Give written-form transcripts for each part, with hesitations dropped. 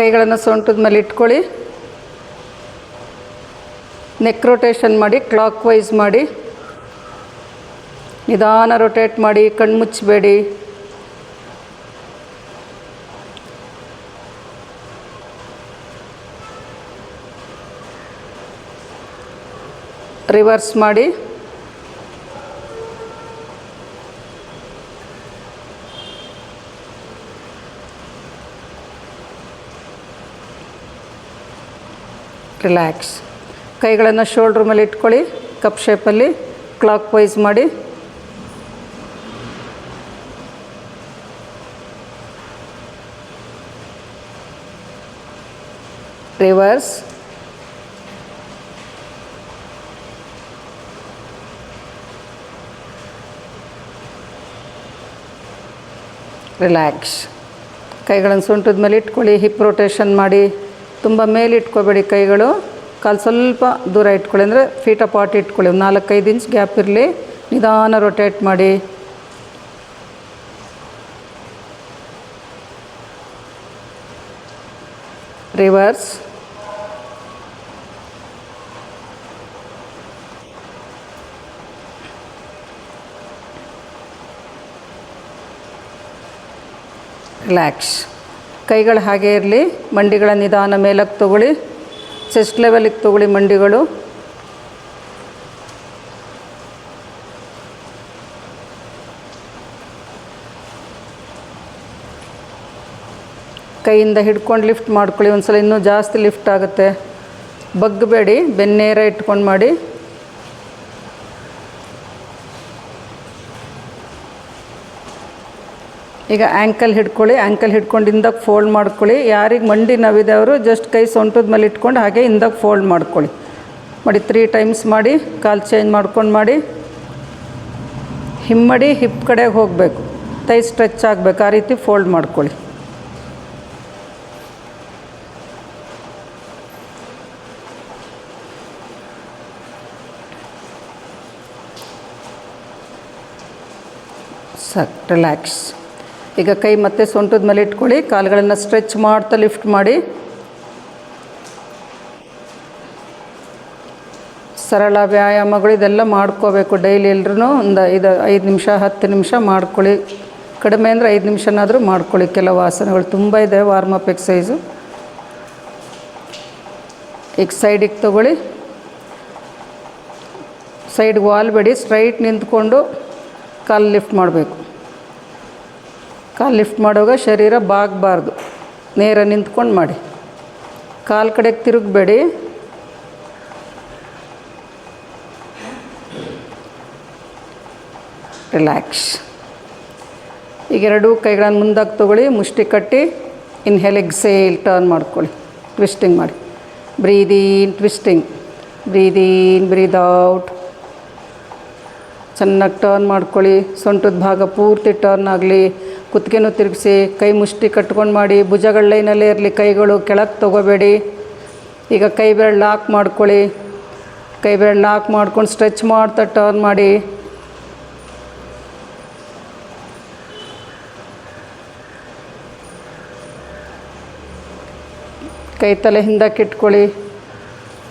ಕೈಗಳನ್ನು ಸೊಂಟದ ಮೇಲೆ ಇಟ್ಕೊಳ್ಳಿ. ನೆಕ್ ರೊಟೇಷನ್ ಮಾಡಿ, ಕ್ಲಾಕ್ ವೈಸ್ ಮಾಡಿ. ನಿಧಾನ ರೊಟೇಟ್ ಮಾಡಿ, ಕಣ್ಣು ಮುಚ್ಚಬೇಡಿ. ರಿವರ್ಸ್ ಮಾಡಿ. ರಿಲ್ಯಾಕ್ಸ್. ಕೈಗಳನ್ನು ಶೋಲ್ಡ್ರ್ ಮೇಲೆ ಇಟ್ಕೊಳ್ಳಿ, ಕಪ್ ಶೇಪಲ್ಲಿ ಕ್ಲಾಕ್ ವೈಸ್ ಮಾಡಿ. ರಿವರ್ಸ್. ರಿಲ್ಯಾಕ್ಸ್. ಕೈಗಳನ್ನು ಸೊಂಟದ ಮೇಲೆ ಇಟ್ಕೊಳ್ಳಿ, ಹಿಪ್ ರೊಟೇಷನ್ ಮಾಡಿ. ತುಂಬ ಮೇಲೆ ಇಟ್ಕೋಬೇಡಿ ಕೈಗಳು, ಕಾಲು ಸ್ವಲ್ಪ ದೂರ ಇಟ್ಕೊಳ್ಳಿ, ಅಂದರೆ ಫೀಟ್ ಅಪಾರ್ಟ್ ಇಟ್ಕೊಳ್ಳಿ. 4-5 ಇಂಚ್ ಗ್ಯಾಪ್ ಇರಲಿ. ನಿಧಾನ ರೊಟೇಟ್ ಮಾಡಿ. ರಿವರ್ಸ್. ರಿಲ್ಯಾಕ್ಸ್. ಕೈಗಳು ಹಾಗೇ ಇರಲಿ. ಮಂಡಿಗಳ ನಿಧಾನ ಮೇಲಕ್ಕೆ ತೊಗೊಳ್ಳಿ, ಚೆಸ್ಟ್ ಲೆವೆಲಿಗೆ ತೊಗೊಳ್ಳಿ ಮಂಡಿಗಳು. ಕೈಯಿಂದ ಹಿಡ್ಕೊಂಡು ಲಿಫ್ಟ್ ಮಾಡ್ಕೊಳ್ಳಿ. ಒಂದು ಸಲ ಇನ್ನೂ ಜಾಸ್ತಿ ಲಿಫ್ಟ್ ಆಗುತ್ತೆ. ಬಗ್ಗಬೇಡಿ, ಬೆನ್ನೇರ ಇಟ್ಕೊಂಡು ಮಾಡಿ. ಈಗ ಆ್ಯಂಕಲ್ ಹಿಡ್ಕೊಳ್ಳಿ. ಆ್ಯಂಕಲ್ ಹಿಡ್ಕೊಂಡು ಹಿಂದಕ್ಕೆ ಫೋಲ್ಡ್ ಮಾಡ್ಕೊಳ್ಳಿ. ಯಾರಿಗೆ ಮಂಡಿ ನೋವಿದೆ ಅವರು ಜಸ್ಟ್ ಕೈ ಸೊಂಟದ ಮೇಲೆ ಇಟ್ಕೊಂಡು ಹಾಗೆ ಹಿಂದಕ್ಕೆ ಫೋಲ್ಡ್ ಮಾಡ್ಕೊಳ್ಳಿ. ಮಾಡಿ 3 ಟೈಮ್ಸ್ ಮಾಡಿ. ಕಾಲು ಚೇಂಜ್ ಮಾಡ್ಕೊಂಡು ಮಾಡಿ. ಹಿಮ್ಮಡಿ ಹಿಪ್ ಕಡೆಗೆ ಹೋಗಬೇಕು, ತೈ ಸ್ಟ್ರೆಚ್ ಆಗಬೇಕು. ಆ ರೀತಿ ಫೋಲ್ಡ್ ಮಾಡ್ಕೊಳ್ಳಿ. ಸಾಕು. ರಿಲ್ಯಾಕ್ಸ್. ಈಗ ಕೈ ಮತ್ತೆ ಸೊಂಟದ ಮೇಲೆ ಇಟ್ಕೊಳ್ಳಿ. ಕಾಲುಗಳನ್ನು ಸ್ಟ್ರೆಚ್ ಮಾಡ್ತಾ ಲಿಫ್ಟ್ ಮಾಡಿ. ಸರಳ ವ್ಯಾಯಾಮಗಳು ಇದೆಲ್ಲ ಮಾಡ್ಕೋಬೇಕು ಡೈಲಿ. ಎಲ್ಲರೂ ಒಂದು 5 ನಿಮಿಷ 10 ನಿಮಿಷ ಮಾಡ್ಕೊಳ್ಳಿ. ಕಡಿಮೆ ಅಂದರೆ 5 ನಿಮಿಷನಾದರೂ ಮಾಡ್ಕೊಳ್ಳಿ. ಕೆಲವು ಆಸನಗಳು ತುಂಬ ಇದೆ ವಾರ್ಮಪ್ ಎಕ್ಸಸೈಸು. ಈಗ ಸೈಡಿಗೆ ತೊಗೊಳ್ಳಿ. ಸೈಡ್ಗೆ ವಾಲ್ಬೇಡಿ, ಸ್ಟ್ರೈಟ್ ನಿಂತ್ಕೊಂಡು ಕಾಲು ಲಿಫ್ಟ್ ಮಾಡಬೇಕು. ಕಾಲು ಲಿಫ್ಟ್ ಮಾಡುವಾಗ ಶರೀರ ಬಾಗಬಾರ್ದು, ನೇರ ನಿಂತ್ಕೊಂಡು ಮಾಡಿ. ಕಾಲು ಕಡೆಗೆ ತಿರುಗಬೇಡಿ. ರಿಲ್ಯಾಕ್ಸ್. ಈಗ ಎರಡೂ ಕೈಗಳನ್ನು ಮುಂದಕ್ಕೆ ತೊಗೊಳ್ಳಿ, ಮುಷ್ಟಿ ಕಟ್ಟಿ. ಇನ್ಹೇಲ್ ಎಕ್ಸೇಲ್ ಟರ್ನ್ ಮಾಡ್ಕೊಳ್ಳಿ, ಟ್ವಿಸ್ಟಿಂಗ್ ಮಾಡಿ. Breathe in, twisting. Breathe in, breathe out. ಚೆನ್ನಾಗಿ ಟರ್ನ್ ಮಾಡ್ಕೊಳ್ಳಿ. ಸೊಂಟದ ಭಾಗ ಪೂರ್ತಿ ಟರ್ನ್ ಆಗಲಿ. ಕುತ್ತಿಗೆನೂ ತಿರುಗಿಸಿ. ಕೈ ಮುಷ್ಟಿ ಕಟ್ಕೊಂಡು ಮಾಡಿ. ಭುಜಗಳ ಲೈನಲ್ಲೇ ಇರಲಿ. ಕೈಗಳು ಕೆಳಗೆ ತೊಗೋಬೇಡಿ. ಈಗ ಕೈ ಬೆರಳು ಲಾಕ್ ಮಾಡ್ಕೊಳ್ಳಿ. ಕೈ ಬೆರಳು ಲಾಕ್ ಮಾಡ್ಕೊಂಡು ಸ್ಟ್ರೆಚ್ ಮಾಡ್ತಾ ಟರ್ನ್ ಮಾಡಿ. ಕೈ ತಲೆ ಹಿಂದಕ್ಕೆ ಇಟ್ಕೊಳ್ಳಿ.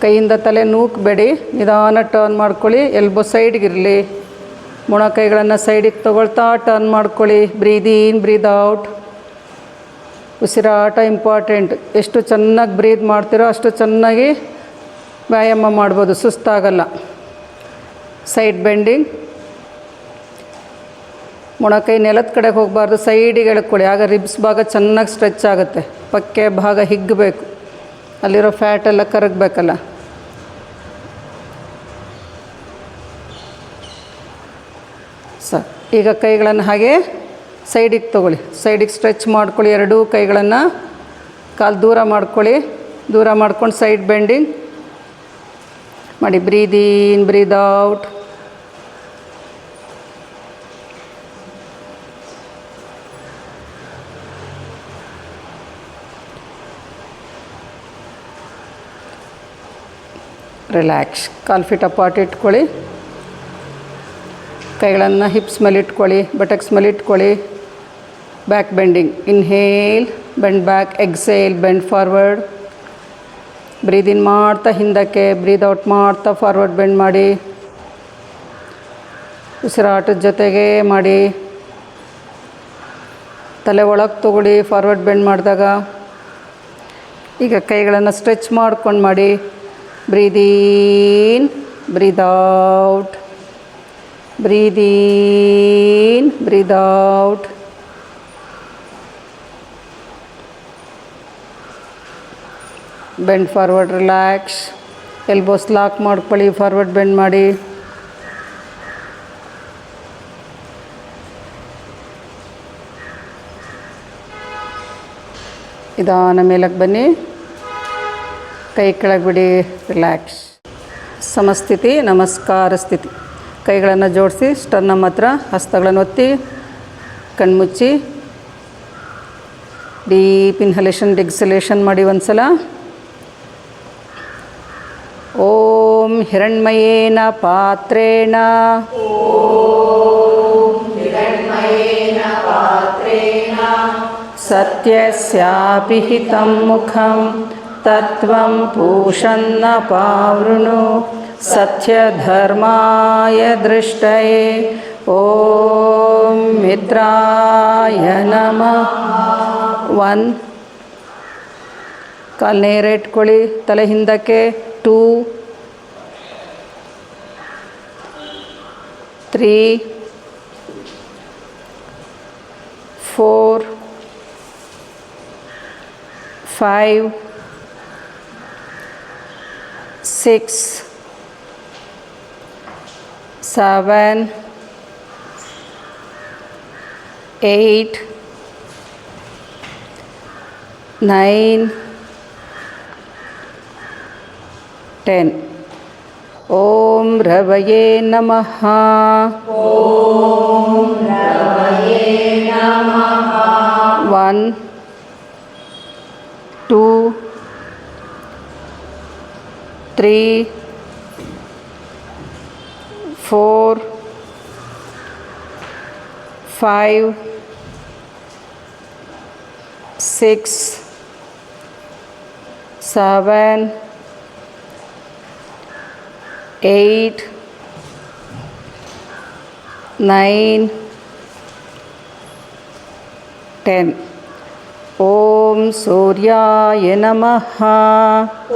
ಕೈಯಿಂದ ತಲೆ ನೂಕಬೇಡಿ. ನಿಧಾನ ಟರ್ನ್ ಮಾಡ್ಕೊಳ್ಳಿ. ಎಲ್ಬೋ ಸೈಡ್ಗಿರಲಿ. ಮೊಣಕೈಗಳನ್ನು ಸೈಡಿಗೆ ತೊಗೊಳ್ತಾ ಟರ್ನ್ ಮಾಡ್ಕೊಳ್ಳಿ. ಬ್ರೀದ್ ಇನ್, ಬ್ರೀದ್ ಔಟ್. ಉಸಿರಾಟ ಇಂಪಾರ್ಟೆಂಟ್. ಎಷ್ಟು ಚೆನ್ನಾಗಿ ಬ್ರೀದ್ ಮಾಡ್ತೀರೋ ಅಷ್ಟು ಚೆನ್ನಾಗಿ ವ್ಯಾಯಾಮ ಮಾಡ್ಬೋದು, ಸುಸ್ತಾಗಲ್ಲ. Side bending. ಮೊಣಕೈ ನೆಲದ ಕಡೆಗೆ ಹೋಗಬಾರ್ದು, ಸೈಡಿಗೆ ಎಳ್ಕೊಳ್ಳಿ. ಆಗ ರಿಬ್ಸ್ ಭಾಗ ಚೆನ್ನಾಗಿ ಸ್ಟ್ರೆಚ್ ಆಗುತ್ತೆ. ಪಕ್ಕೆ ಭಾಗ ಹಿಗ್ಗಬೇಕು, ಅಲ್ಲಿರೋ ಫ್ಯಾಟೆಲ್ಲ ಕರಗಬೇಕಲ್ಲ. ಈಗ ಕೈಗಳನ್ನು ಹಾಗೆ ಸೈಡಿಗೆ ತೊಗೊಳ್ಳಿ. ಸೈಡಿಗೆ ಸ್ಟ್ರೆಚ್ ಮಾಡ್ಕೊಳ್ಳಿ. ಎರಡೂ ಕೈಗಳನ್ನು ಕಾಲು ದೂರ ಮಾಡ್ಕೊಳ್ಳಿ. ದೂರ ಮಾಡ್ಕೊಂಡು ಸೈಡ್ ಬೆಂಡಿಂಗ್ ಮಾಡಿ. Breathe in, breathe out. Relax. ಕಾಲು ಫೀಟ್ ಅಪಾರ್ಟ್ ಇಟ್ಕೊಳ್ಳಿ. ಕೈಗಳನ್ನು ಹಿಪ್ಸ್ ಮೇಲೆ ಇಟ್ಕೊಳ್ಳಿ, ಬಟಕ್ಸ್ ಮೇಲೆ ಇಟ್ಕೊಳ್ಳಿ. Back bending. Inhale, bend back, exhale, bend forward. Breathe in ಮಾಡ್ತಾ ಹಿಂದಕ್ಕೆ, ಬ್ರೀದ್ ಔಟ್ ಮಾಡ್ತಾ ಫಾರ್ವರ್ಡ್ ಬೆಂಡ್ ಮಾಡಿ. ಉಸಿರಾಟದ ಜೊತೆಗೆ ಮಾಡಿ. ತಲೆ ಒಳಗೆ ತೊಗೊಳ್ಳಿ ಫಾರ್ವರ್ಡ್ ಬೆಂಡ್ ಮಾಡಿದಾಗ. ಈಗ ಕೈಗಳನ್ನು ಸ್ಟ್ರೆಚ್ ಮಾಡ್ಕೊಂಡು ಮಾಡಿ. Breathe in, breathe out, breathe in, breathe out. Bend forward, relax. Elbows lock ಮಾಡ್ಕೊಳ್ಳಿ, ಫಾರ್ವರ್ಡ್ ಬೆಂಡ್ ಮಾಡಿ. ನಿಧಾನ ಮೇಲಕ್ಕೆ ಬನ್ನಿ, ಕೈ ಕೆಳಗೆ ಬಿಡಿ, ರಿಲ್ಯಾಕ್ಸ್. ಸಮಸ್ಥಿತಿ, ನಮಸ್ಕಾರ ಸ್ಥಿತಿ. ಕೈಗಳನ್ನು ಜೋಡಿಸಿ ಸ್ಟರ್ನಮ್ ಹತ್ರ ಹಸ್ತಗಳನ್ನು ಒತ್ತಿ ಕಣ್ಮುಚ್ಚಿ ಡೀಪ್ ಇನ್ಹಲೇಷನ್, ಎಕ್ಸಲೇಷನ್ ಮಾಡಿ ಒಂದು ಸಲ. ಓಂ ಹಿರಣ್ಮಯೇನ ಪಾತ್ರೇಣ ಸತ್ಯಸ್ಯಾಪಿ ಹಿತಂ ಮುಖಂ ತತ್ವಂ ಪೂಷನ್ನ ಪಾವೃಣು ಸತ್ಯಧರ್ಮಾಯ ದೃಷ್ಟಯೇ. ಓಂ ಮಿತ್ರಾಯ ನಮಃ. 1, ಕಾಲು ನೇರ ಇಟ್ಕೊಳ್ಳಿ, ತಲೆ ಹಿಂದಕ್ಕೆ. 2, 3, 4, 5, 6, 7, 8, 9, 10. ಓಂ ರವಯೇ ನಮಃ. ಓಂ ರವಯೇ ನಮಃ. 1, 2, 3, 4, 5, 6, 7, 8, 9, 10. ಓಂ ಸೂರ್ಯಾಯ ನಮಃ.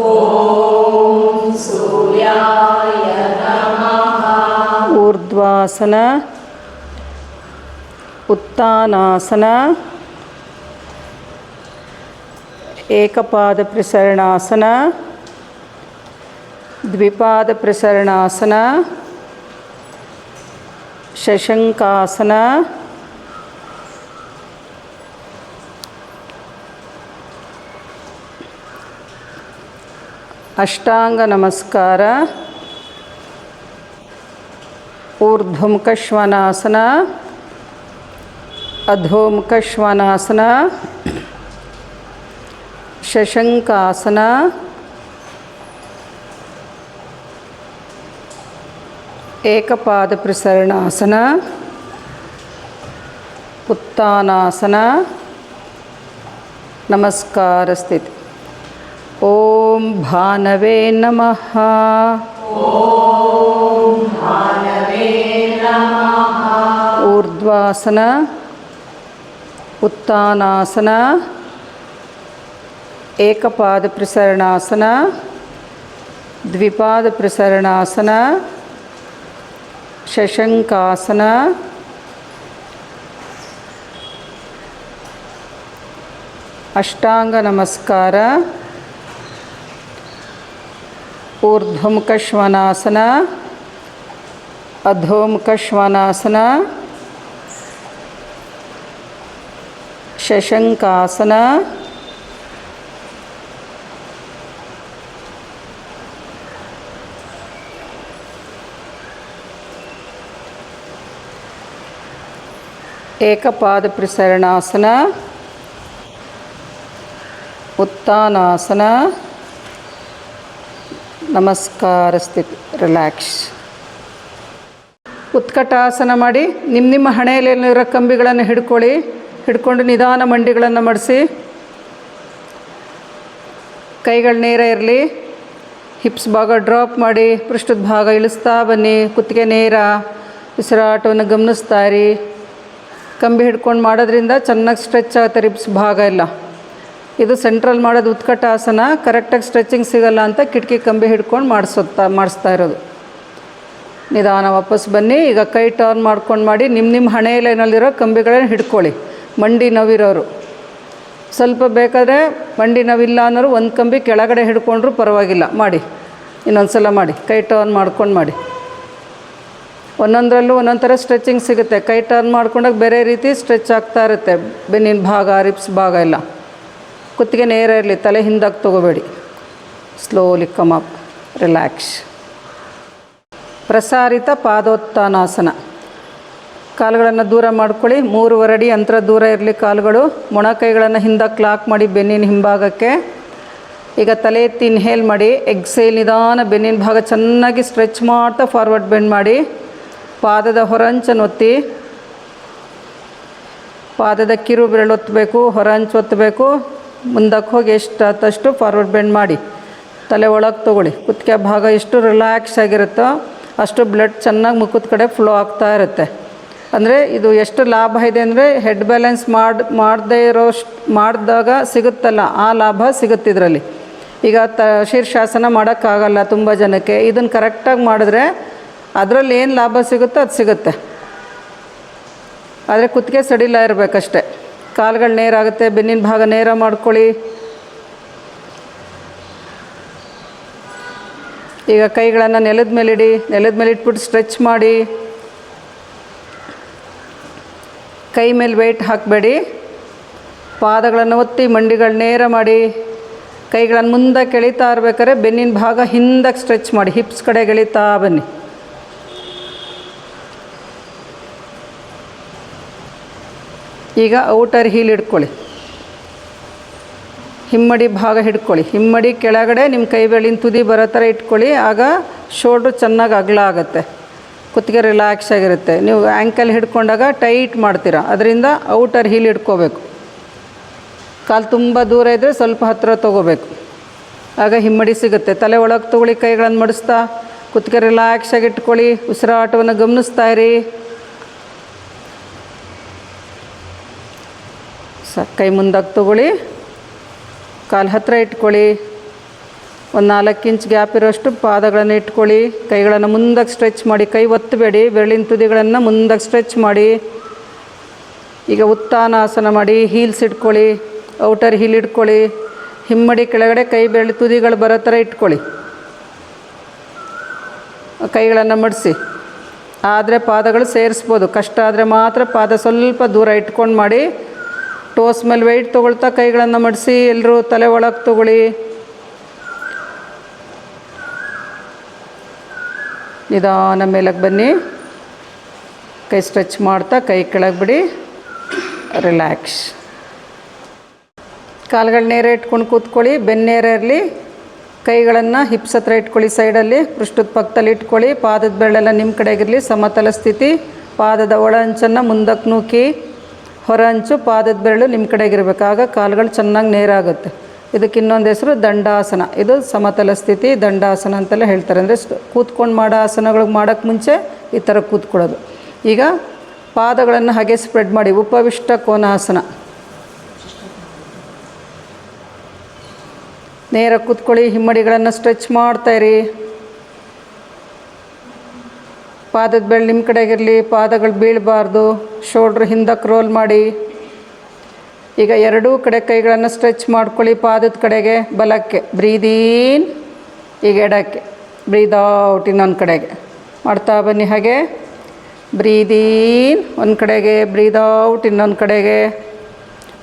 ಓಂ ಸೂರ್ಯಾಯ ನಮಃ. ಊರ್ಧ್ವಾಸನ, ಉತ್ತಾನಾಸನ, ಏಕಪಾದ ಪ್ರಸರಣಾಸನ, ದ್ವಿಪಾದ ಪ್ರಸರಣಾಸನ, ಶಶಂಕಾಸನ, ಅಷ್ಟಾಂಗ ನಮಸ್ಕಾರ, ಊರ್ಧ್ವಮುಖ ಶ್ವಾನಾಸನ, ಅಧೋಮುಖ ಶ್ವಾನಾಸನ, ಶಶಂಕಾಸನ, ಏಕಪಾದ ಪ್ರಸರಣಾಸನ, ಉತ್ತಾನಾಸನ, ನಮಸ್ಕಾರ ಸ್ಥಿತಿ. ಓಂ ಭಾನವೇ ನಮಃ. ಓಂ ಭಾನವೇ ನಮಃ. ಊರ್ಧ್ವಾಸನ, ಉತ್ತಾನಾಸನ, ಏಕಪಾದ ಪ್ರಸರಣಾಸನ, ದ್ವಿಪಾದ ಪ್ರಸರಣಾಸನ, ಶಶಂಕಾಸನ, ಅಷ್ಟಾಂಗ ನಮಸ್ಕಾರ, ಊರ್ಧ್ವಮುಖ ಶ್ವಾನಾಸನ, ಅಧೋಮುಖ ಶ್ವಾನಾಸನ, ಶಶಂಕಾಸನ, ಏಕಪಾದ ಪ್ರಸರಣಾಸನ, ಉತ್ತಾನಾಸನ, ನಮಸ್ಕಾರ ಸ್ಥಿತಿ. ರಿಲ್ಯಾಕ್ಸ್. ಉತ್ಕಟಾಸನ ಮಾಡಿ ನಿಮ್ಮ ಹಣೆಯಲ್ಲಿರೋ ಕಂಬಿಗಳನ್ನು ಹಿಡ್ಕೊಳ್ಳಿ. ಹಿಡ್ಕೊಂಡು ನಿಧಾನ ಮಂಡಿಗಳನ್ನು ಮಡಿಸಿ ಕೈಗಳು ನೇರ ಇರಲಿ. ಹಿಪ್ಸ್ ಭಾಗ ಡ್ರಾಪ್ ಮಾಡಿ ಪೃಷ್ಠದ ಭಾಗ ಇಳಿಸ್ತಾ ಬನ್ನಿ. ಕುತ್ತಿಗೆ ನೇರ, ಉಸಿರಾಟವನ್ನು ಗಮನಿಸ್ತಾ ಇರಿ. ಕಂಬಿ ಹಿಡ್ಕೊಂಡು ಮಾಡೋದ್ರಿಂದ ಚೆನ್ನಾಗಿ ಸ್ಟ್ರೆಚ್ ಆಗುತ್ತೆ ರಿಬ್ಸ್ ಭಾಗ ಎಲ್ಲ. ಇದು ಸೆಂಟ್ರಲ್ ಮಾಡೋದು ಉತ್ಕಟಾಸನ. ಕರೆಕ್ಟಾಗಿ ಸ್ಟ್ರೆಚಿಂಗ್ ಸಿಗೋಲ್ಲ ಅಂತ ಕಿಟಕಿ ಕಂಬಿ ಹಿಡ್ಕೊಂಡು ಮಾಡಿಸ್ತಾ ಇರೋದು. ನಿಧಾನ ವಾಪಸ್ ಬನ್ನಿ. ಈಗ ಕೈ ಟರ್ನ್ ಮಾಡ್ಕೊಂಡು ಮಾಡಿ ನಿಮ್ಮ ಹಣೆ ಲೈನಲ್ಲಿರೋ ಕಂಬಿಗಳನ್ನು ಹಿಡ್ಕೊಳ್ಳಿ. ಮಂಡಿ ನೋವಿರೋರು ಸ್ವಲ್ಪ ಬೇಕಾದರೆ, ಮಂಡಿ ನೋವಿಲ್ಲ ಅನ್ನೋರು ಒಂದು ಕಂಬಿ ಕೆಳಗಡೆ ಹಿಡ್ಕೊಂಡ್ರೂ ಪರವಾಗಿಲ್ಲ. ಮಾಡಿ, ಇನ್ನೊಂದು ಸಲ ಮಾಡಿ. ಕೈ ಟರ್ನ್ ಮಾಡ್ಕೊಂಡು ಮಾಡಿ. ಒಂದೊಂದರಲ್ಲೂ ಒಂದೊಂದು ಥರ ಸ್ಟ್ರೆಚಿಂಗ್ ಸಿಗುತ್ತೆ. ಕೈ ಟರ್ನ್ ಮಾಡ್ಕೊಂಡಾಗ ಬೇರೆ ರೀತಿ ಸ್ಟ್ರೆಚ್ ಆಗ್ತಾ ಇರುತ್ತೆ. ಬೆನ್ನಿನ ಭಾಗ, ರಿಬ್ಸ್ ಭಾಗ ಎಲ್ಲ. ಕುತ್ತಿಗೆ ನೇರ ಇರಲಿ, ತಲೆ ಹಿಂದಕ್ಕೆ ತೊಗೋಬೇಡಿ. Slowly come up, relax. Prasarita Padottanasana. ಕಾಲುಗಳನ್ನು ದೂರ ಮಾಡ್ಕೊಳ್ಳಿ. 3.5 ಅಡಿ ಅಂತರ ದೂರ ಇರಲಿ ಕಾಲುಗಳು. ಮೊಣಕೈಗಳನ್ನು ಹಿಂದಕ್ಕೆ ಲಾಕ್ ಮಾಡಿ ಬೆನ್ನಿನ ಹಿಂಭಾಗಕ್ಕೆ. ಈಗ ತಲೆ ಎತ್ತಿ ಇನ್ಹೇಲ್ ಮಾಡಿ. ಎಕ್ಸೇಲ್ ನಿಧಾನ ಬೆನ್ನಿನ ಭಾಗ ಚೆನ್ನಾಗಿ ಸ್ಟ್ರೆಚ್ ಮಾಡ್ತಾ ಫಾರ್ವರ್ಡ್ ಬೆಂಡ್ ಮಾಡಿ. ಪಾದದ ಹೊರಂಚನ್ನು ಒತ್ತಿ. ಪಾದದ ಕಿರು ಬೆರಳು ಒತ್ತಬೇಕು, ಹೊರಂಚು ಒತ್ತಬೇಕು. ಮುಂದಕ್ಕೆ ಹೋಗಿ ಎಷ್ಟಾದಷ್ಟು ಫಾರ್ವರ್ಡ್ ಬೆಂಡ್ ಮಾಡಿ. ತಲೆ ಒಳಗೆ ತೊಗೊಳ್ಳಿ. ಕುತ್ತಿಗೆ ಭಾಗ ಎಷ್ಟು ರಿಲ್ಯಾಕ್ಸ್ ಆಗಿರುತ್ತೋ ಅಷ್ಟು ಬ್ಲಡ್ ಚೆನ್ನಾಗಿ ಮುಖದ ಕಡೆ ಫ್ಲೋ ಆಗ್ತಾ ಇರುತ್ತೆ. ಅಂದರೆ ಇದು ಎಷ್ಟು ಲಾಭ ಇದೆ ಅಂದರೆ, ಹೆಡ್ ಬ್ಯಾಲೆನ್ಸ್ ಮಾಡದೇ ಮಾಡಿದಾಗ ಸಿಗುತ್ತಲ್ಲ, ಆ ಲಾಭ ಸಿಗುತ್ತೆ ಇದರಲ್ಲಿ. ಈಗ ಶೀರ್ಷಾಸನ ಮಾಡೋಕ್ಕಾಗಲ್ಲ ತುಂಬ ಜನಕ್ಕೆ. ಇದನ್ನು ಕರೆಕ್ಟಾಗಿ ಮಾಡಿದ್ರೆ ಅದರಲ್ಲಿ ಏನು ಲಾಭ ಸಿಗುತ್ತೋ ಅದು ಸಿಗುತ್ತೆ. ಆದರೆ ಕುತ್ತಿಗೆ ಸಡಿಲ ಇರಬೇಕಷ್ಟೆ. ಕಾಲುಗಳು ನೇರ ಆಗುತ್ತೆ. ಬೆನ್ನಿನ ಭಾಗ ನೇರ ಮಾಡ್ಕೊಳ್ಳಿ. ಈಗ ಕೈಗಳನ್ನು ನೆಲದ ಮೇಲೆ ಇಡಿ. ನೆಲದ ಮೇಲೆ ಇಟ್ಬಿಟ್ಟು ಸ್ಟ್ರೆಚ್ ಮಾಡಿ. ಕೈ ಮೇಲೆ ವೆಯ್ಟ್ ಹಾಕಬೇಡಿ. ಪಾದಗಳನ್ನು ಒತ್ತಿ, ಮಂಡಿಗಳು ನೇರ ಮಾಡಿ. ಕೈಗಳನ್ನು ಮುಂದಕ್ಕೆ ಎಳಿತಾ ಇರ್ಬೇಕಾದ್ರೆ ಬೆನ್ನಿನ ಭಾಗ ಹಿಂದಕ್ಕೆ ಸ್ಟ್ರೆಚ್ ಮಾಡಿ. ಹಿಪ್ಸ್ ಕಡೆ ಎಳಿತಾ ಬನ್ನಿ. ಈಗ ಔಟರ್ ಹೀಲ್ ಹಿಡ್ಕೊಳ್ಳಿ. ಹಿಮ್ಮಡಿ ಭಾಗ ಹಿಡ್ಕೊಳ್ಳಿ. ಹಿಮ್ಮಡಿ ಕೆಳಗಡೆ ನಿಮ್ಮ ಕೈ ಬೆರಳಿನ ತುದಿ ಬರೋ ಥರ ಇಟ್ಕೊಳ್ಳಿ. ಆಗ ಶೋಲ್ಡ್ರು ಚೆನ್ನಾಗಿ ಅಗಲ ಆಗುತ್ತೆ. ಕುತ್ತಿಗೆ ರಿಲ್ಯಾಕ್ಸ್ ಆಗಿರುತ್ತೆ. ನೀವು ಆ್ಯಂಕಲ್ ಹಿಡ್ಕೊಂಡಾಗ ಟೈಟ್ ಮಾಡ್ತೀರಾ, ಅದರಿಂದ ಔಟರ್ ಹೀಲ್ ಹಿಡ್ಕೋಬೇಕು. ಕಾಲು ತುಂಬ ದೂರ ಇದ್ದರೆ ಸ್ವಲ್ಪ ಹತ್ತಿರ ತೊಗೋಬೇಕು, ಆಗ ಹಿಮ್ಮಡಿ ಸಿಗುತ್ತೆ. ತಲೆ ಒಳಗೆ ತೊಗೊಳ್ಳಿ. ಕೈಗಳನ್ನು ಮಡಿಸ್ತಾ ಕುತ್ತಿಗೆ ರಿಲ್ಯಾಕ್ಸ್ ಆಗಿ ಇಟ್ಕೊಳ್ಳಿ. ಉಸಿರಾಟವನ್ನು ಗಮನಿಸ್ತಾ ಇರಿ. ಕೈ ಮುಂದಕ್ಕೆ ತೊಗೊಳ್ಳಿ. ಕಾಲು ಹತ್ತಿರ ಇಟ್ಕೊಳ್ಳಿ. ಒಂದು 4 ಇಂಚ್ ಗ್ಯಾಪ್ ಇರೋಷ್ಟು ಪಾದಗಳನ್ನು ಇಟ್ಕೊಳ್ಳಿ. ಕೈಗಳನ್ನು ಮುಂದಕ್ಕೆ ಸ್ಟ್ರೆಚ್ ಮಾಡಿ. ಕೈ ಒತ್ತಬೇಡಿ. ಬೆರಳಿನ ತುದಿಗಳನ್ನು ಮುಂದಕ್ಕೆ ಸ್ಟ್ರೆಚ್ ಮಾಡಿ. ಈಗ ಉತ್ಥಾನಾಸನ ಮಾಡಿ. ಹೀಲ್ಸ್ ಇಟ್ಕೊಳ್ಳಿ. ಔಟರ್ ಹೀಲ್ ಇಟ್ಕೊಳ್ಳಿ. ಹಿಮ್ಮಡಿ ಕೆಳಗಡೆ ಕೈ ಬೆರಳು ತುದಿಗಳು ಬರೋ ಥರ ಇಟ್ಕೊಳ್ಳಿ. ಕೈಗಳನ್ನು ಮಡಿಸಿ. ಆದರೆ ಪಾದಗಳು ಸೇರಿಸ್ಬೋದು. ಕಷ್ಟ ಆದರೆ ಮಾತ್ರ ಪಾದ ಸ್ವಲ್ಪ ದೂರ ಇಟ್ಕೊಂಡು ಮಾಡಿ. ಟೋಸ್ ಮೇಲೆ ವೆಯ್ಟ್ ತೊಗೊಳ್ತಾ ಕೈಗಳನ್ನು ಮಡಿಸಿ. ಎಲ್ಲರೂ ತಲೆ ಒಳಗೆ ತೊಗೊಳ್ಳಿ. ನಿಧಾನ ಮೇಲಕ್ಕೆ ಬನ್ನಿ. ಕೈ ಸ್ಟ್ರೆಚ್ ಮಾಡ್ತಾ ಕೈ ಕೆಳಗೆ ಬಿಡಿ. ರಿಲ್ಯಾಕ್ಸ್. ಕಾಲುಗಳು ನೇರ ಇಟ್ಕೊಂಡು ಕೂತ್ಕೊಳ್ಳಿ. ಬೆನ್ನೇರ ಇರಲಿ. ಕೈಗಳನ್ನು ಹಿಪ್ಸ್ ಹತ್ರ ಇಟ್ಕೊಳ್ಳಿ. ಸೈಡಲ್ಲಿ ಪೃಷ್ಠದ ಪಕ್ಕದಲ್ಲಿ ಇಟ್ಕೊಳ್ಳಿ. ಪಾದದ ಬೆರಳೆಲ್ಲ ನಿಮ್ಮ ಕಡೆಗಿರಲಿ. ಸಮತಲ ಸ್ಥಿತಿ. ಪಾದದ ಒಳ ಅಂಚನ್ನು ಮುಂದಕ್ಕೆ ನೂಕಿ. ಹೊರ ಅಂಚು ಪಾದದ ಬೆರಳು ನಿಮ್ಮ ಕಡೆಗಿರಬೇಕು. ಆಗ ಕಾಲುಗಳು ಚೆನ್ನಾಗಿ ನೇರ ಆಗುತ್ತೆ. ಇದಕ್ಕೆ ಇನ್ನೊಂದು ಹೆಸರು ದಂಡಾಸನ. ಇದು ಸಮತಲ ಸ್ಥಿತಿ, ದಂಡಾಸನ ಅಂತೆಲ್ಲ ಹೇಳ್ತಾರೆ. ಅಂದರೆ ಕೂತ್ಕೊಂಡು ಮಾಡೋ ಆಸನಗಳಿಗೆ ಮಾಡೋಕ್ಕೆ ಮುಂಚೆ ಈ ಥರ ಕೂತ್ಕೊಳ್ಳೋದು. ಈಗ ಪಾದಗಳನ್ನು ಹಾಗೆ ಸ್ಪ್ರೆಡ್ ಮಾಡಿ. ಉಪವಿಷ್ಟ ಕೋನಾಸನ. ನೇರ ಕೂತ್ಕೊಳ್ಳಿ. ಹಿಮ್ಮಡಿಗಳನ್ನು ಸ್ಟ್ರೆಚ್ ಮಾಡ್ತಾಯಿರಿ. ಪಾದದ ಬೆರಳು ನಿಮ್ಮ ಕಡೆಗಿರಲಿ. ಪಾದಗಳು ಬೀಳಬಾರ್ದು. ಶೋಲ್ಡ್ರ್ ಹಿಂದಕ್ಕೆ ರೋಲ್ ಮಾಡಿ. ಈಗ ಎರಡೂ ಕಡೆ ಕೈಗಳನ್ನು ಸ್ಟ್ರೆಚ್ ಮಾಡ್ಕೊಳ್ಳಿ. ಪಾದದ ಕಡೆಗೆ ಬಲಕ್ಕೆ ಬ್ರೀದ್ ಇನ್. ಈಗ ಎಡಕ್ಕೆ ಬ್ರೀದ್ ಔಟ್ ಇನ್ನೊಂದು ಕಡೆಗೆ ಮಾಡ್ತಾ ಬನ್ನಿ. ಹಾಗೆ ಬ್ರೀದ್ ಇನ್ ಒಂದು ಕಡೆಗೆ, ಬ್ರೀದ್ ಔಟ್ ಇನ್ನೊಂದು ಕಡೆಗೆ.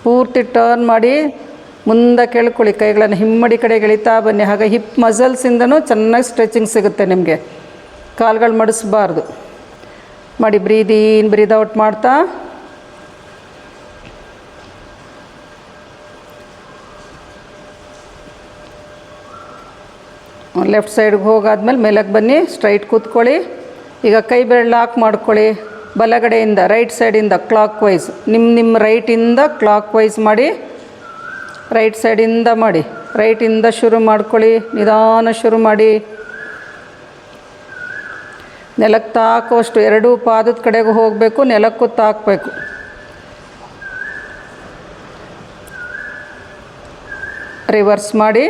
ಪೂರ್ತಿ ಟರ್ನ್ ಮಾಡಿ ಮುಂದಕ್ಕೆ ಎಳ್ಕೊಳ್ಳಿ. ಕೈಗಳನ್ನು ಹಿಮ್ಮಡಿ ಕಡೆಗೆ ಎಳಿತಾ ಬನ್ನಿ. ಹಾಗೆ ಹಿಪ್ ಮಸಲ್ಸಿಂದನೂ ಚೆನ್ನಾಗಿ ಸ್ಟ್ರೆಚಿಂಗ್ ಸಿಗುತ್ತೆ ನಿಮಗೆ. ಕಾಲುಗಳು ಮಡಿಸ್ಬಾರ್ದು. ಮಾಡಿ. ಬ್ರೀದ್ ಇನ್, ಬ್ರೀದ್ ಔಟ್ ಮಾಡ್ತಾ ಲೆಫ್ಟ್ ಸೈಡ್ಗೆ ಹೋಗಾದ್ಮೇಲೆ ಮೇಲಕ್ಕೆ ಬನ್ನಿ. ಸ್ಟ್ರೈಟ್ ಕೂತ್ಕೊಳ್ಳಿ. ಈಗ ಕೈ ಬೆರಳು ಲಾಕ್ ಮಾಡ್ಕೊಳ್ಳಿ. ಬಲಗಡೆಯಿಂದ ರೈಟ್ ಸೈಡಿಂದ ಕ್ಲಾಕ್ ವೈಸ್, ನಿಮ್ಮ ರೈಟಿಂದ ಕ್ಲಾಕ್ ವೈಸ್ ಮಾಡಿ. ರೈಟ್ ಸೈಡಿಂದ ಮಾಡಿ. ರೈಟಿಂದ ಶುರು ಮಾಡ್ಕೊಳ್ಳಿ, ನಿಧಾನ ಶುರು ಮಾಡಿ. ನೆಲಕ್ಕೆ ತಾಕುವಷ್ಟು ಎರಡೂ ಪಾದದ ಕಡೆಗೂ ಹೋಗಬೇಕು, ನೆಲಕ್ಕೂ ತಾಕಬೇಕು. ರಿವರ್ಸ್ ಮಾಡಿ.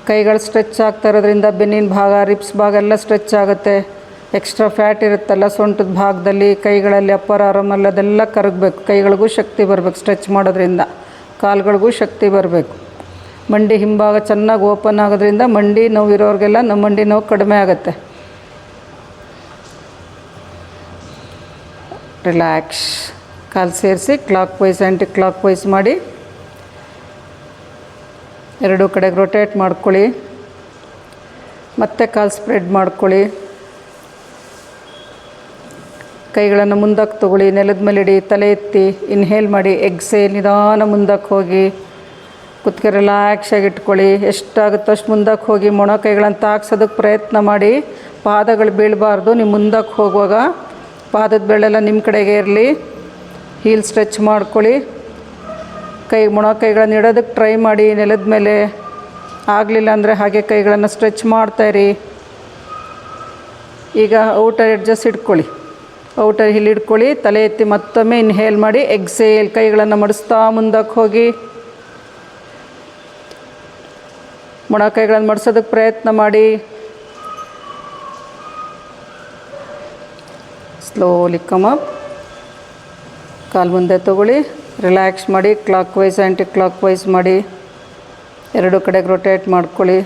ಕೈಗಳು ಸ್ಟ್ರೆಚ್ ಆಗ್ತಾ ಇರೋದ್ರಿಂದ ಬೆನ್ನಿನ ಭಾಗ, ರಿಪ್ಸ್ ಭಾಗ ಎಲ್ಲ ಸ್ಟ್ರೆಚ್ ಆಗುತ್ತೆ. ಎಕ್ಸ್ಟ್ರಾ ಫ್ಯಾಟ್ ಇರುತ್ತಲ್ಲ ಸೊಂಟದ ಭಾಗದಲ್ಲಿ, ಕೈಗಳಲ್ಲಿ, ಅಪ್ಪರ್ ಆರ್ಮಲ್ಲಿ ಅದೆಲ್ಲ ಕರಗಬೇಕು. ಕೈಗಳಿಗೂ ಶಕ್ತಿ ಬರಬೇಕು ಸ್ಟ್ರೆಚ್ ಮಾಡೋದ್ರಿಂದ, ಕಾಲುಗಳಿಗೂ ಶಕ್ತಿ ಬರಬೇಕು. ಮಂಡಿ ಹಿಂಭಾಗ ಚೆನ್ನಾಗಿ ಓಪನ್ ಆಗೋದ್ರಿಂದ ಮಂಡಿ ನೋವು ಇರೋರಿಗೆಲ್ಲ ನಮ್ಮ ಮಂಡಿ ನೋವು ಕಡಿಮೆ ಆಗುತ್ತೆ. ರಿಲ್ಯಾಕ್ಸ್. ಕಾಲು ಸೇರಿಸಿ clockwise anticlockwise ಮಾಡಿ. ಎರಡೂ ಕಡೆಗೆ ರೊಟೇಟ್ ಮಾಡ್ಕೊಳ್ಳಿ. ಮತ್ತೆ ಕಾಲು ಸ್ಪ್ರೆಡ್ ಮಾಡ್ಕೊಳ್ಳಿ. ಕೈಗಳನ್ನು ಮುಂದಕ್ಕೆ ತೊಗೊಳ್ಳಿ, ನೆಲದ ಮೇಲೆ ಇಡಿ, ತಲೆ ಎತ್ತಿ ಇನ್ಹೇಲ್ ಮಾಡಿ. ಎಕ್ಸೇಲ್, ನಿಧಾನ ಮುಂದಕ್ಕೆ ಹೋಗಿ. ಕುತ್ತಿಗೆ ರಿಲ್ಯಾಕ್ಸಾಗಿ ಇಟ್ಕೊಳ್ಳಿ. ಎಷ್ಟಾಗುತ್ತೋ ಅಷ್ಟು ಮುಂದಕ್ಕೆ ಹೋಗಿ. ಮೊಣ ಕೈಗಳನ್ನು ತಾಗ್ಸೋದಕ್ಕೆ ಪ್ರಯತ್ನ ಮಾಡಿ. ಪಾದಗಳು ಬೀಳಬಾರ್ದು. ನೀವು ಮುಂದಕ್ಕೆ ಹೋಗುವಾಗ ಪಾದದ ಬೆಳೆಲ್ಲ ನಿಮ್ಮ ಕಡೆಗೆ ಇರಲಿ. ಹೀಲ್ ಸ್ಟ್ರೆಚ್ ಮಾಡ್ಕೊಳ್ಳಿ. ಮೊಣ ಕೈಗಳನ್ನು ಇಡೋದಕ್ಕೆ ಟ್ರೈ ಮಾಡಿ ನೆಲದ ಮೇಲೆ. ಆಗಲಿಲ್ಲ ಅಂದರೆ ಹಾಗೆ ಕೈಗಳನ್ನು ಸ್ಟ್ರೆಚ್ ಮಾಡ್ತಾಯಿರಿ. ಈಗ ಔಟರ್ ಎಡ್ಜಸ್ ಇಟ್ಕೊಳ್ಳಿ. ಔಟರ್ ಹಿಲ್ ಇಟ್ಕೊಳ್ಳಿ. ತಲೆ ಎತ್ತಿ ಮತ್ತೊಮ್ಮೆ ಇನ್ಹೇಲ್ ಮಾಡಿ. ಎಕ್ಸೇಲ್, ಕೈಗಳನ್ನು ಮಡಿಸ್ತಾ ಮುಂದಕ್ಕೆ ಹೋಗಿ. ಮೊಣ ಕೈಗಳನ್ನು ಮಡಿಸೋದಕ್ಕೆ ಪ್ರಯತ್ನ ಮಾಡಿ. Slowly come up. ಕಾಲು ಮುಂದೆ ತೊಗೊಳ್ಳಿ. ರಿಲ್ಯಾಕ್ಸ್ ಮಾಡಿ. Clockwise anticlockwise ಮಾಡಿ. ಎರಡೂ ಕಡೆಗೆ ರೊಟೇಟ್ ಮಾಡ್ಕೊಳ್ಳಿ.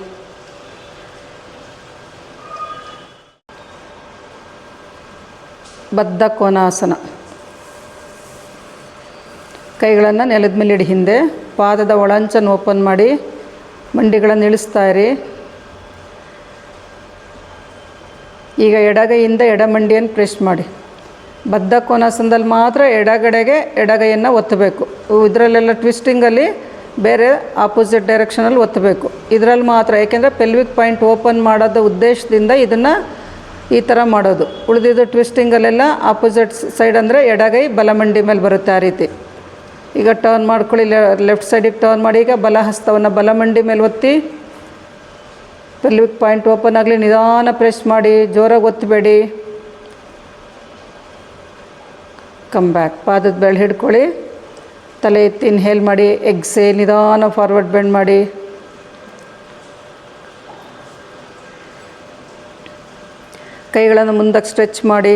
ಬದ್ಧ ಕೋನಾಸನ. ಕೈಗಳನ್ನು ನೆಲದ ಮೇಲೆ ಇಡಿ. ಹಿಂದೆ ಪಾದದ ಒಳಂಚನ್ನು ಓಪನ್ ಮಾಡಿ. ಮಂಡಿಗಳನ್ನು ಇಳಿಸ್ತಾ ಇರಿ. ಈಗ ಎಡಗೈಯಿಂದ ಎಡಮಂಡಿಯನ್ನು ಪ್ರೆಸ್ ಮಾಡಿ. ಬದ್ಧ ಕೋನಾಸನದಲ್ಲಿ ಮಾತ್ರ ಎಡಗೈಯನ್ನು ಒತ್ತಬೇಕು. ಇದರಲ್ಲೆಲ್ಲ ಟ್ವಿಸ್ಟಿಂಗಲ್ಲಿ ಬೇರೆ ಆಪೋಸಿಟ್ ಡೈರೆಕ್ಷನಲ್ಲಿ ಒತ್ತಬೇಕು. ಇದರಲ್ಲಿ ಮಾತ್ರ, ಏಕೆಂದರೆ ಪೆಲ್ವಿಕ್ ಪಾಯಿಂಟ್ ಓಪನ್ ಮಾಡೋದ ಉದ್ದೇಶದಿಂದ ಇದನ್ನು ಈ ಥರ ಮಾಡೋದು. ಉಳಿದಿದ್ದು ಟ್ವಿಸ್ಟಿಂಗಲ್ಲೆಲ್ಲ ಆಪೋಸಿಟ್ ಸೈಡ್ ಅಂದರೆ ಎಡಗೈ ಬಲಮಂಡಿ ಮೇಲೆ ಬರುತ್ತೆ. ಆ ರೀತಿ ಈಗ ಟರ್ನ್ ಮಾಡ್ಕೊಳ್ಳಿ. ಲೆಫ್ಟ್ ಸೈಡಿಗೆ ಟರ್ನ್ ಮಾಡಿ. ಈಗ ಬಲ ಹಸ್ತವನ್ನು ಬಲಮಂಡಿ ಮೇಲೆ ಒತ್ತಿ. ಪೆಲ್ವಿಕ್ ಪಾಯಿಂಟ್ ಓಪನ್ ಆಗಲಿ. ನಿಧಾನ ಪ್ರೆಸ್ ಮಾಡಿ, ಜೋರಾಗಿ ಒತ್ತಬೇಡಿ. Come back. ಪಾದದ ಬೆಳೆ ಹಿಡ್ಕೊಳ್ಳಿ. ತಲೆ ಎತ್ತಿ ಇನ್ಹೇಲ್ ಮಾಡಿ. ಎಕ್ಸೇಲ್, ನಿಧಾನ ಫಾರ್ವರ್ಡ್ ಬೆಂಡ್ ಮಾಡಿ. ಕೈಗಳನ್ನು ಮುಂದಕ್ಕೆ ಸ್ಟ್ರೆಚ್ ಮಾಡಿ.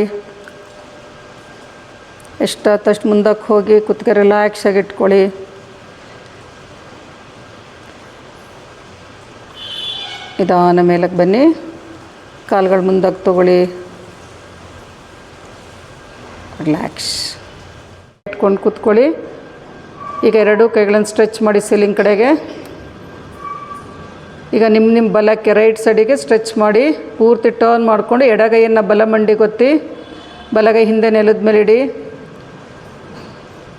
ಎಷ್ಟಾದಷ್ಟು ಮುಂದಕ್ಕೆ ಹೋಗಿ ಕುತ್ತಿಗೆ ರಿಲ್ಯಾಕ್ಸಾಗಿ ಇಟ್ಕೊಳ್ಳಿ. ನಿಧಾನ ಮೇಲಕ್ಕೆ ಬನ್ನಿ. ಕಾಲುಗಳು ಮುಂದಕ್ಕೆ ತೊಗೊಳ್ಳಿ. ರಿಲ್ಯಾಕ್ಸ್. ಇಟ್ಕೊಂಡು ಕೂತ್ಕೊಳ್ಳಿ. ಈಗ ಎರಡೂ ಕೈಗಳನ್ನು ಸ್ಟ್ರೆಚ್ ಮಾಡಿ ಸೀಲಿಂಗ್ ಕಡೆಗೆ. ಈಗ ನಿಮ್ಮ ಬಲಕ್ಕೆ ರೈಟ್ ಸೈಡಿಗೆ ಸ್ಟ್ರೆಚ್ ಮಾಡಿ ಪೂರ್ತಿ ಟರ್ನ್ ಮಾಡಿಕೊಂಡು ಎಡಗೈಯನ್ನು ಬಲಮಂಡಿಗೆ ಒತ್ತಿ. ಬಲಗೈ ಹಿಂದೆ ನೆಲದ ಮೇಲೆ ಇಡಿ.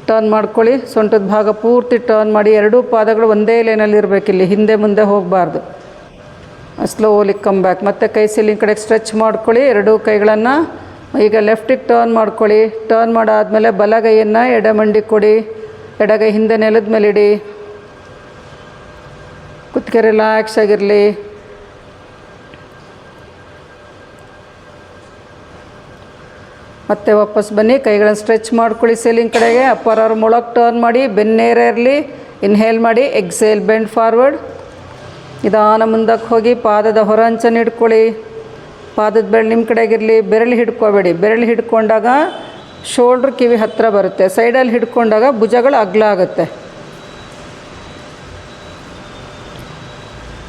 ಟರ್ನ್ ಮಾಡ್ಕೊಳ್ಳಿ. ಸೊಂಟದ ಭಾಗ ಪೂರ್ತಿ ಟರ್ನ್ ಮಾಡಿ. ಎರಡೂ ಪಾದಗಳು ಒಂದೇ ಲೈನಲ್ಲಿ ಇರಬೇಕಿಲ್ಲಿ, ಹಿಂದೆ ಮುಂದೆ ಹೋಗಬಾರ್ದು. Slowly come back. ಮತ್ತೆ ಕೈ ಸೀಲಿಂಗ್ ಕಡೆಗೆ ಸ್ಟ್ರೆಚ್ ಮಾಡ್ಕೊಳ್ಳಿ. ಎರಡೂ ಕೈಗಳನ್ನು ಈಗ ಲೆಫ್ಟಿಗೆ ಟರ್ನ್ ಮಾಡ್ಕೊಳ್ಳಿ. ಟರ್ನ್ ಮಾಡಾದಮೇಲೆ ಬಲಗೈಯನ್ನು ಎಡಮಂಡಿಗೆ ಕೊಡಿ. ಎಡಗೈ ಹಿಂದೆ ನೆಲದ ಮೇಲೆ ಇಡಿ. ಕುತ್ತಿಗೆ ರಿಲ್ಯಾಕ್ಸ್ ಆಗಿರಲಿ. ಮತ್ತೆ ವಾಪಸ್ ಬನ್ನಿ. ಕೈಗಳನ್ನು ಸ್ಟ್ರೆಚ್ ಮಾಡ್ಕೊಳ್ಳಿ ಸೀಲಿಂಗ್ ಕಡೆಗೆ. ಅಪ್ಪರ್ ಆರ್ಮ್ ಒಳಗೆ ಟರ್ನ್ ಮಾಡಿ. ಬೆನ್ನೇರ ಇರಲಿ. ಇನ್ಹೇಲ್ ಮಾಡಿ. Exhale, bend forward. ನಿಧಾನ ಮುಂದಕ್ಕೆ ಹೋಗಿ. ಪಾದದ ಹೊರ ಅಂಚನ್ನು ಹಿಡ್ಕೊಳ್ಳಿ. ಪಾದದ ಬೆರಳು ನಿಮ್ಮ ಕಡೆಗಿರಲಿ. ಬೆರಳು ಹಿಡ್ಕೋಬೇಡಿ. ಬೆರಳು ಹಿಡ್ಕೊಂಡಾಗ ಶೋಲ್ಡ್ರ್ ಕಿವಿ ಹತ್ತಿರ ಬರುತ್ತೆ. ಸೈಡಲ್ಲಿ ಹಿಡ್ಕೊಂಡಾಗ ಭುಜಗಳು ಅಗಲ ಆಗುತ್ತೆ.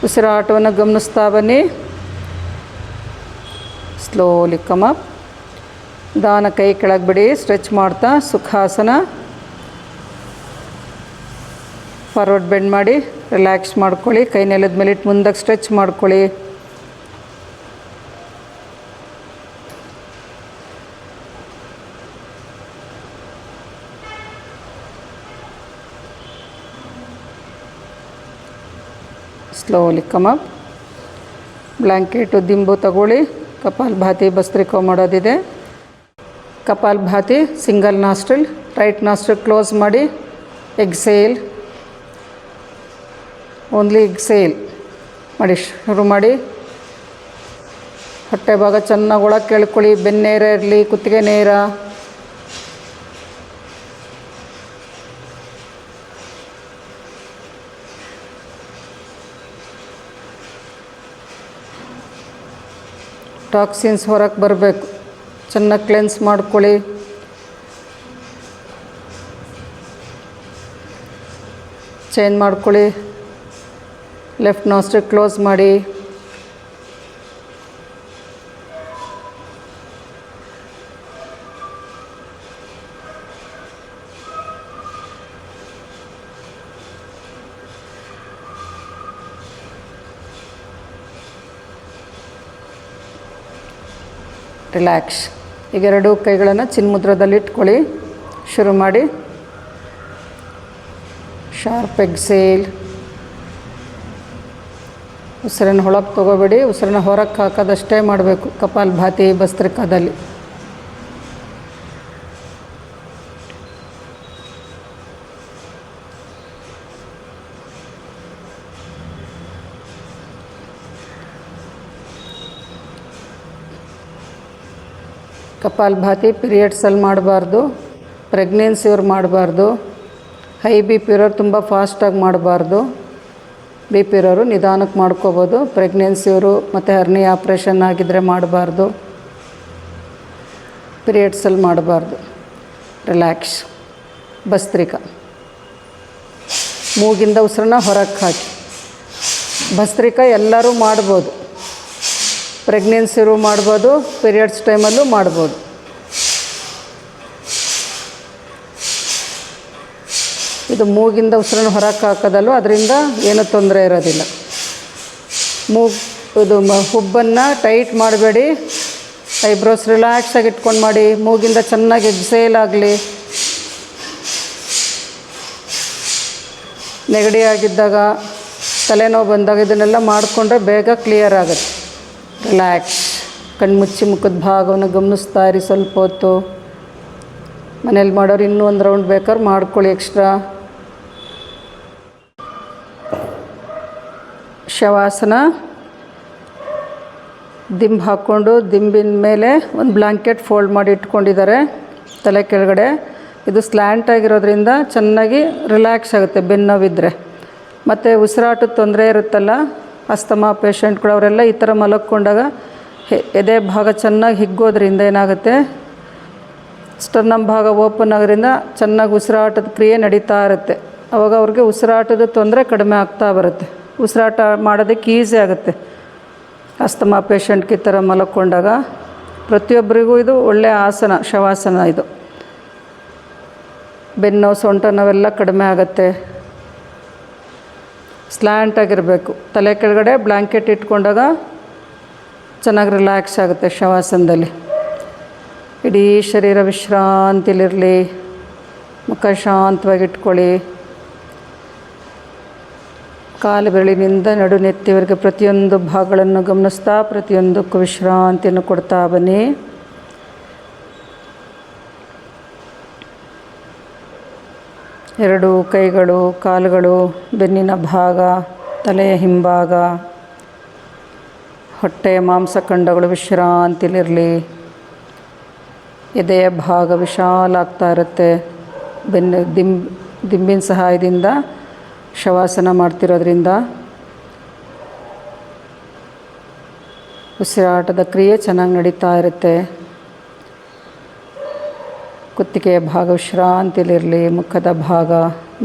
ಉಸಿರಾಟವನ್ನು ಗಮನಿಸ್ತಾ ಬನ್ನಿ. Slowly come up. ನಿಧಾನ ಕೈ ಕೆಳಗೆ ಬಿಡಿ. ಸ್ಟ್ರೆಚ್ ಮಾಡ್ತಾ ಸುಖಾಸನ. ಫಾರ್ವರ್ಡ್ ಬೆಂಡ್ ಮಾಡಿ. ರಿಲ್ಯಾಕ್ಸ್ ಮಾಡ್ಕೊಳ್ಳಿ. ಕೈ ನೆಲದ ಮೇಲೆ ಇಟ್ಟು ಮುಂದಕ್ಕೆ ಸ್ಟ್ರೆಚ್ ಮಾಡ್ಕೊಳ್ಳಿ. Slowly come up. ಬ್ಲ್ಯಾಂಕೆಟು ದಿಂಬು ತಗೊಳ್ಳಿ. ಕಪಾಲಭಾತಿ ಭಸ್ತ್ರಿಕಾ ಮಾಡೋದಿದೆ. Kapalbhati single nostril. Right nostril close ಮಾಡಿ. ಎಕ್ಸೇಲ್, ಓನ್ಲಿ ಎಕ್ಸೇಲ್ ಮಾಡಿ. ಶುರು ಮಾಡಿ. ಹೊಟ್ಟೆ ಭಾಗ ಚೆನ್ನಾಗಿ ಒಳಗೆ ಕೆಳ್ಕೊಳ್ಳಿ. ಬೆನ್ನೇರ ಇರಲಿ, ಕುತ್ತಿಗೆ ನೇರ. ಟಾಕ್ಸಿನ್ಸ್ ಹೊರಗೆ ಬರಬೇಕು. ಚೆನ್ನಾಗಿ ಕ್ಲೆನ್ಸ್ ಮಾಡ್ಕೊಳ್ಳಿ. ಚೇಂಜ್ ಮಾಡ್ಕೊಳ್ಳಿ. ಲೆಫ್ಟ್ ನಾಸ್ಟ್ರಿಲ್ ಕ್ಲೋಸ್ ಮಾಡಿ. ರಿಲ್ಯಾಕ್ಸ್. ಈಗ ಎರಡೂ ಕೈಗಳನ್ನು ಚಿನ್ಮುದ್ರದಲ್ಲಿ ಇಟ್ಕೊಳ್ಳಿ. ಶುರು ಮಾಡಿ. Sharp exhale. ಉಸಿರನ್ನು ಒಳಗೆ ತೊಗೋಬೇಡಿ, ಉಸಿರನ್ನು ಹೊರಗೆ ಹಾಕೋದಷ್ಟೇ ಮಾಡಬೇಕು ಕಪಾಲಭಾತಿ ಭಸ್ತ್ರಿಕಾದಲ್ಲಿ. ಕಪಾಲಭಾತಿ ಪೀರಿಯಡ್ಸಲ್ಲಿ ಮಾಡಬಾರ್ದು, ಪ್ರೆಗ್ನೆನ್ಸಿಯವ್ರು ಮಾಡಬಾರ್ದು. ಹೈ ಬಿ ಪಿ ಇರೋರು ತುಂಬ ಫಾಸ್ಟಾಗಿ ಮಾಡಬಾರ್ದು. ಬಿ ಪಿ ಇರೋರು ನಿಧಾನಕ್ಕೆ ಮಾಡ್ಕೋಬೋದು. ಪ್ರೆಗ್ನೆನ್ಸಿಯವರು ಮತ್ತು ಹರ್ನಿ ಆಪ್ರೇಷನ್ ಆಗಿದ್ದರೆ ಮಾಡಬಾರ್ದು. ಪೀರಿಯಡ್ಸಲ್ಲಿ ಮಾಡಬಾರ್ದು. ರಿಲ್ಯಾಕ್ಸ್. ಭಸ್ತ್ರಿಕಾ. ಮೂಗಿಂದ ಉಸಿರನ್ನ ಹೊರಗೆ ಹಾಕಿ. ಭಸ್ತ್ರಿಕಾ ಎಲ್ಲರೂ ಮಾಡ್ಬೋದು. ಪ್ರೆಗ್ನೆನ್ಸಿಯವರು ಮಾಡ್ಬೋದು, ಪೀರಿಯಡ್ಸ್ ಟೈಮಲ್ಲೂ ಮಾಡ್ಬೋದು. ಇದು ಮೂಗಿಂದ ಉಸಿರನ್ನು ಹೊರಕ್ಕೆ ಹಾಕೋದಲ್ವ, ಅದರಿಂದ ಏನೂ ತೊಂದರೆ ಇರೋದಿಲ್ಲ. ಇದು ಹುಬ್ಬನ್ನು ಟೈಟ್ ಮಾಡಬೇಡಿ. ಐಬ್ರೋಸ್ ರಿಲ್ಯಾಕ್ಸಾಗಿ ಇಟ್ಕೊಂಡು ಮಾಡಿ. ಮೂಗಿಂದ ಚೆನ್ನಾಗಿ ಎಕ್ಸೇಲ್ ಆಗಲಿ. ನೆಗಡಿ ಆಗಿದ್ದಾಗ, ತಲೆನೋವು ಬಂದಾಗ ಇದನ್ನೆಲ್ಲ ಮಾಡಿಕೊಂಡ್ರೆ ಬೇಗ ಕ್ಲಿಯರ್ ಆಗುತ್ತೆ. ರಿಲ್ಯಾಕ್ಸ್. ಕಣ್ಮುಚ್ಚಿ ಮುಖದ ಭಾಗವನ್ನು ಗಮನಿಸ್ತಾ ಇರಿ ಸ್ವಲ್ಪ ಹೊತ್ತು. ಮನೇಲಿ ಮಾಡೋರು ಇನ್ನೂ ಒಂದು ರೌಂಡ್ ಬೇಕಾದ್ರೆ ಮಾಡ್ಕೊಳ್ಳಿ ಎಕ್ಸ್ಟ್ರಾ. ಶವಾಸನ. ದಿಂಬು ಹಾಕ್ಕೊಂಡು ದಿಂಬಿನ ಮೇಲೆ ಒಂದು ಬ್ಲ್ಯಾಂಕೆಟ್ ಫೋಲ್ಡ್ ಮಾಡಿ ಇಟ್ಕೊಂಡಿದ್ದಾರೆ ತಲೆ ಕೆಳಗಡೆ. ಇದು ಸ್ಲ್ಯಾಂಟ್ ಆಗಿರೋದ್ರಿಂದ ಚೆನ್ನಾಗಿ ರಿಲ್ಯಾಕ್ಸ್ ಆಗುತ್ತೆ ಬೆನ್ನೋವಿದ್ದರೆ. ಮತ್ತು ಉಸಿರಾಟದ ತೊಂದರೆ ಇರುತ್ತಲ್ಲ, ಅಸ್ತಮಾ ಪೇಷಂಟ್ಗಳು, ಅವರೆಲ್ಲ ಈ ಥರ ಮಲಕ್ಕೊಂಡಾಗ ಎದೆ ಭಾಗ ಚೆನ್ನಾಗಿ ಹಿಗ್ಗೋದ್ರಿಂದ ಏನಾಗುತ್ತೆ, ಸ್ಟರ್ನಮ್ ಭಾಗ ಓಪನ್ ಆಗೋದ್ರಿಂದ ಚೆನ್ನಾಗಿ ಉಸಿರಾಟದ ಕ್ರಿಯೆ ನಡೀತಾ ಇರುತ್ತೆ. ಆವಾಗ ಅವ್ರಿಗೆ ಉಸಿರಾಟದ ತೊಂದರೆ ಕಡಿಮೆ ಆಗ್ತಾ ಬರುತ್ತೆ. ಉಸಿರಾಟ ಮಾಡೋದಕ್ಕೆ ಈಸಿ ಆಗುತ್ತೆ. ಅಸ್ತಮಾ ಪೇಷಂಟ್ಗೆ ಈ ಥರ ಮಲಕ್ಕೊಂಡಾಗ ಪ್ರತಿಯೊಬ್ಬರಿಗೂ ಇದು ಒಳ್ಳೆಯ ಆಸನ, ಶವಾಸನ. ಇದು ಬೆನ್ನು ಸೊಂಟ ನೋವೆಲ್ಲ ಕಡಿಮೆ ಆಗುತ್ತೆ. ಸ್ಲ್ಯಾಂಟ್ ಆಗಿರಬೇಕು. ತಲೆ ಕೆಳಗಡೆ ಬ್ಲ್ಯಾಂಕೆಟ್ ಇಟ್ಕೊಂಡಾಗ ಚೆನ್ನಾಗಿ ರಿಲ್ಯಾಕ್ಸ್ ಆಗುತ್ತೆ ಶವಾಸನದಲ್ಲಿ. ಇಡೀ ಶರೀರ ವಿಶ್ರಾಂತಿಲಿರಲಿ. ಮುಖ ಶಾಂತವಾಗಿ ಇಟ್ಕೊಳ್ಳಿ. ಕಾಲು ಬೆರಳಿನಿಂದ ನಡು ನೆತ್ತಿವರೆಗೆ ಪ್ರತಿಯೊಂದು ಭಾಗಗಳನ್ನು ಗಮನಿಸ್ತಾ ಪ್ರತಿಯೊಂದಕ್ಕೂ ವಿಶ್ರಾಂತಿಯನ್ನು ಕೊಡ್ತಾ ಬನ್ನಿ. ಎರಡು ಕೈಗಳು, ಕಾಲುಗಳು, ಬೆನ್ನಿನ ಭಾಗ, ತಲೆಯ ಹಿಂಭಾಗ, ಹೊಟ್ಟೆಯ ಮಾಂಸಖಂಡಗಳು ವಿಶ್ರಾಂತಿಲಿರಲಿ. ಎದೆಯ ಭಾಗ ವಿಶಾಲ ಆಗ್ತಾ ಇರುತ್ತೆ. ದಿಂಬಿನ ಸಹಾಯದಿಂದ ಶವಾಸನ ಮಾಡ್ತಿರೋದ್ರಿಂದ ಉಸಿರಾಟದ ಕ್ರಿಯೆ ಚೆನ್ನಾಗಿ ನಡೀತಾ ಇರುತ್ತೆ. ಕುತ್ತಿಗೆಯ ಭಾಗ ವಿಶ್ರಾಂತಿಲಿರಲಿ. ಮುಖದ ಭಾಗ,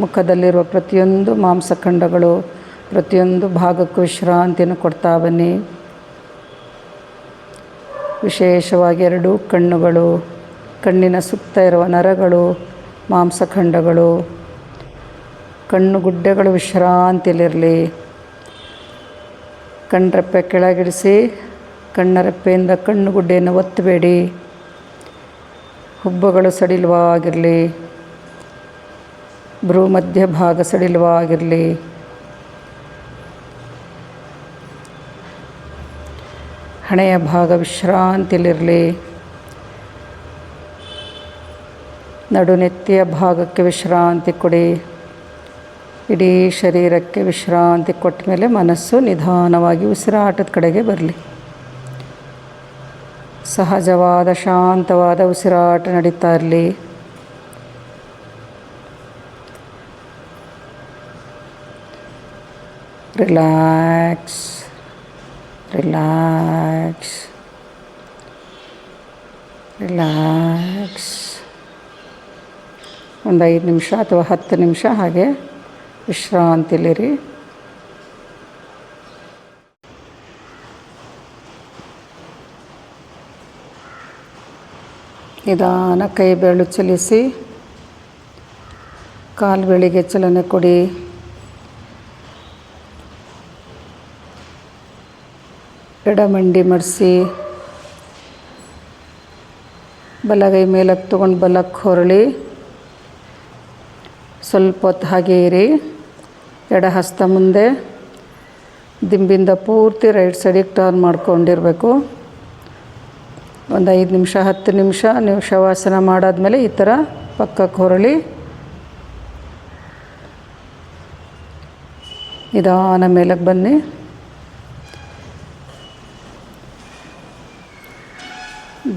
ಮುಖದಲ್ಲಿರುವ ಪ್ರತಿಯೊಂದು ಮಾಂಸಖಂಡಗಳು, ಪ್ರತಿಯೊಂದು ಭಾಗಕ್ಕೂ ವಿಶ್ರಾಂತಿಯನ್ನು ಕೊಡ್ತಾ ಬನ್ನಿ. ವಿಶೇಷವಾಗಿ ಎರಡೂ ಕಣ್ಣುಗಳು, ಕಣ್ಣಿನ ಸುತ್ತ ಇರುವ ನರಗಳು, ಮಾಂಸಖಂಡಗಳು, ಕಣ್ಣು ಗುಡ್ಡೆಗಳು ವಿಶ್ರಾಂತಿಲಿರಲಿ. ಕಣ್ಣರೆಪ್ಪೆ ಕೆಳಗಿಡಿಸಿ ಕಣ್ಣರೆಪ್ಪೆಯಿಂದ ಕಣ್ಣು ಗುಡ್ಡೆಯನ್ನು ಒತ್ತಬೇಡಿ. ಹುಬ್ಬುಗಳು ಸಡಿಲವಾಗಿರಲಿ. ಭ್ರೂ ಮಧ್ಯಭಾಗ ಸಡಿಲವಾಗಿರಲಿ. ಹಣೆಯ ಭಾಗ ವಿಶ್ರಾಂತಿಲಿರಲಿ. ನಡುನೆತ್ತಿಯ ಭಾಗಕ್ಕೆ ವಿಶ್ರಾಂತಿ ಕೊಡಿ. ಇಡೀ ಶರೀರಕ್ಕೆ ವಿಶ್ರಾಂತಿ ಕೊಟ್ಟ ಮೇಲೆ ಮನಸ್ಸು ನಿಧಾನವಾಗಿ ಉಸಿರಾಟದ ಕಡೆಗೆ ಬರಲಿ. ಸಹಜವಾದ ಶಾಂತವಾದ ಉಸಿರಾಟ ನಡೀತಾ ಇರಲಿ. Relax relax relax. ಒಂದು 5 ನಿಮಿಷ ಅಥವಾ 10 ನಿಮಿಷ ಹಾಗೆ ವಿಶ್ರಾಂತಿಲಿರಿ. ನಿಧಾನ ಕೈ ಬೆರಳು ಚಲಿಸಿ ಕಾಲು ಬೆಳಿಗ್ಗೆ ಚಲನೆ ಕೊಡಿ. ಎಡಮಂಡಿ ಮಡಿಸಿ ಬಲಗೈ ಮೇಲಕ್ಕೆ ತೊಗೊಂಡು ಬಲಕ್ಕೆ ಹೊರಳಿ ಸ್ವಲ್ಪ ಹೊತ್ತು ಹಾಗೆ ಇರಿ. ಎಡ ಹಸ್ತ ಮುಂದೆ, ದಿಂಬಿಂದ ಪೂರ್ತಿ ರೈಟ್ ಸೈಡಿಗೆ ಟರ್ನ್ ಮಾಡ್ಕೊಂಡಿರಬೇಕು. ಒಂದು 5 ನಿಮಿಷ 10 ನಿಮಿಷ ನೀವು ಶವಾಸನ ಮಾಡಾದ್ಮೇಲೆ ಈ ಥರ ಪಕ್ಕಕ್ಕೆ ಹೊರಳಿ ನಿಧಾನ ಮೇಲಕ್ಕೆ ಬನ್ನಿ.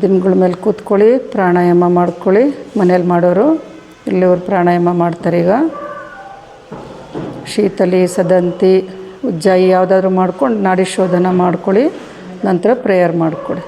ದಿಂಬುಗಳ ಮೇಲೆ ಕೂತ್ಕೊಳ್ಳಿ, ಪ್ರಾಣಾಯಾಮ ಮಾಡ್ಕೊಳ್ಳಿ. ಮನೇಲಿ ಮಾಡೋರು ಇಲ್ಲಿವ್ರು ಪ್ರಾಣಾಯಾಮ ಮಾಡ್ತಾರೆ. ಈಗ ಶೀತಲಿ, ಸದಂತಿ, ಉಜ್ಜಾಯಿ ಯಾವುದಾದ್ರೂ ಮಾಡ್ಕೊಂಡು ನಾಡಿ ಶೋಧನ ಮಾಡ್ಕೊಳ್ಳಿ. ನಂತರ ಪ್ರೇಯರ್ ಮಾಡಿಕೊಡಿ.